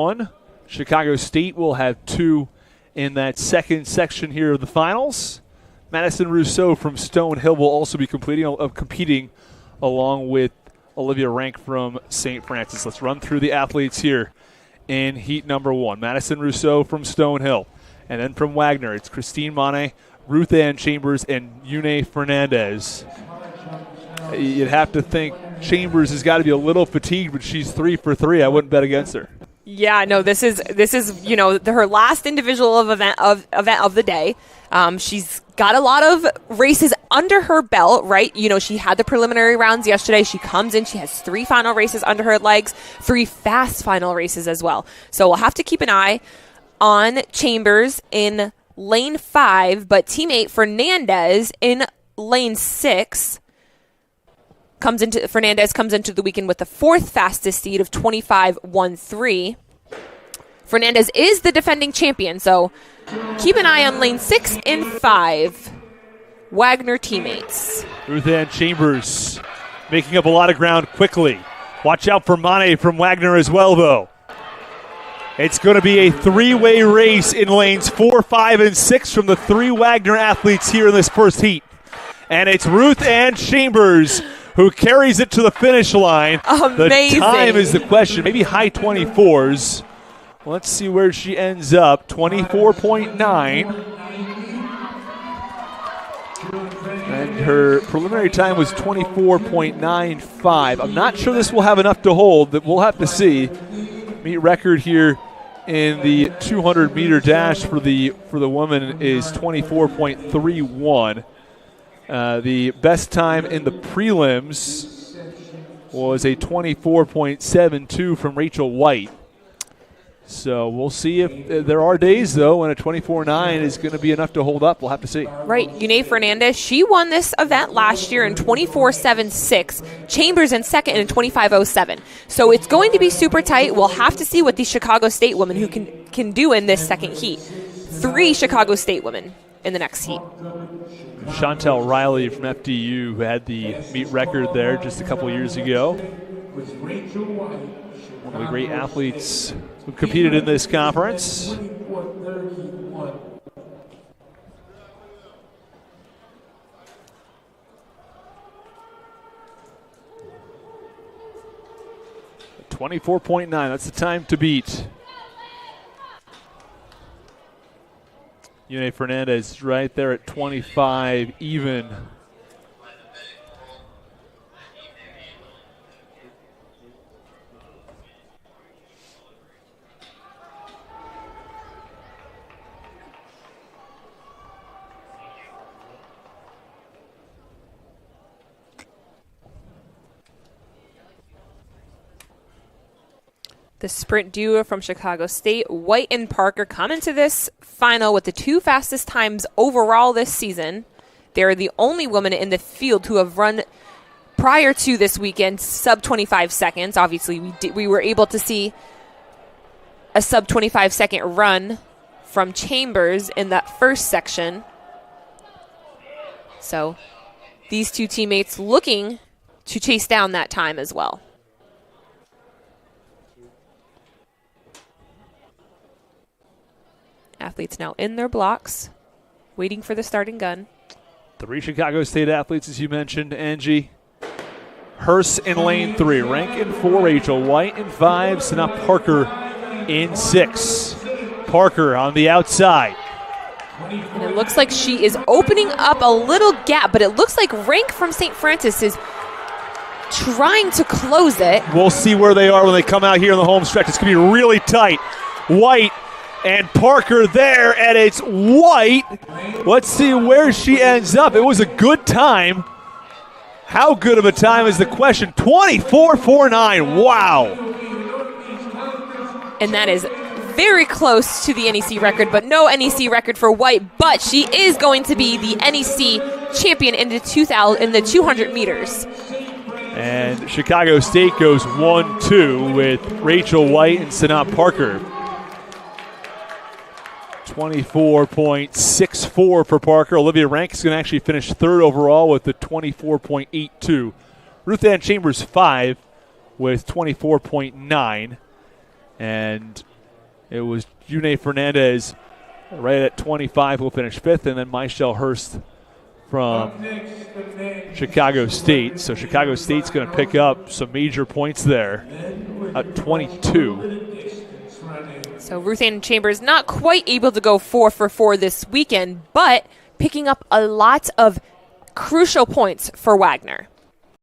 1. Chicago State will have 2 in that second section here of the finals. Madison Rousseau from Stonehill will also be competing along with Olivia Rank from St. Francis. Let's run through the athletes here in heat number 1. Madison Rousseau from Stonehill. And then from Wagner, it's Christine Mane, Ruth Ann Chambers, and Yune Fernandez. You'd have to think Chambers has got to be a little fatigued, but she's 3 for 3. I wouldn't bet against her. Yeah, no, this is her last individual event of the day. She's got a lot of races under her belt, right? She had the preliminary rounds yesterday. She comes in, she has 3 final races under her legs, 3 fast final races as well. So we'll have to keep an eye on Chambers in lane 5, but teammate Fernandez in lane 6 Fernandez comes into the weekend with the 4th fastest speed of 25.13. Fernandez is the defending champion, so keep an eye on lane 6 and 5. Wagner teammates. Ruth Ann Chambers making up a lot of ground quickly. Watch out for Mane from Wagner as well, though. It's going to be a 3-way race in lanes 4, 5, and 6 from the 3 Wagner athletes here in this first heat. And it's Ruth Ann Chambers who carries it to the finish line. Amazing. The time is the question. Maybe high 24s. Let's see where she ends up. 24.9. And her preliminary time was 24.95. I'm not sure this will have enough to hold. That we'll have to see. Meet record here in the 200-meter dash for the woman is 24.31. The best time in the prelims was a 24.72 from Rachel White. So we'll see if there are days, though, when a 24.9 is going to be enough to hold up. We'll have to see. Right. Yune Fernandez, she won this event last year in 24.76. Chambers in second in 25.07. So it's going to be super tight. We'll have to see what the Chicago State women who can do in this second heat. 3 Chicago State women in the next heat. Chantel Riley from FDU, who had the meet record there just a couple years ago. One of the great athletes who competed in this conference. .24.9, that's the time to beat. Yune Fernandez right there at 25 even. The sprint duo from Chicago State, White and Parker, come into this final with the 2 fastest times overall this season. They're the only women in the field who have run prior to this weekend sub 25 seconds. Obviously, we were able to see a sub 25 second run from Chambers in that first section. So these 2 teammates looking to chase down that time as well. Athletes now in their blocks, waiting for the starting gun. 3 Chicago State athletes, as you mentioned, Angie. Hurst in lane 3, Rank in 4, Rachel White in 5, Sana Parker in 6. Parker on the outside. And it looks like she is opening up a little gap, but it looks like Rank from St. Francis is trying to close it. We'll see where they are when they come out here in the home stretch. It's going to be really tight. White and Parker there, and it's White. Let's see where she ends up. It was a good time. How good of a time is the question? 24.49. Wow. And that is very close to the NEC record, but no NEC record for White. But she is going to be the NEC champion in the 200 meters. And Chicago State goes 1-2 with Rachel White and Sana Parker. 24.64 for Parker. Olivia Rank is going to actually finish 3rd overall with the 24.82. Ruth Ann Chambers 5 with 24.9. And It was Yune Fernandez right at 25 will finish 5th, and then Michelle Hurst from Chicago State. So Chicago State's going to pick up some major points there at 22. So Ruth Ann Chambers not quite able to go 4 for 4 this weekend, but picking up a lot of crucial points for Wagner.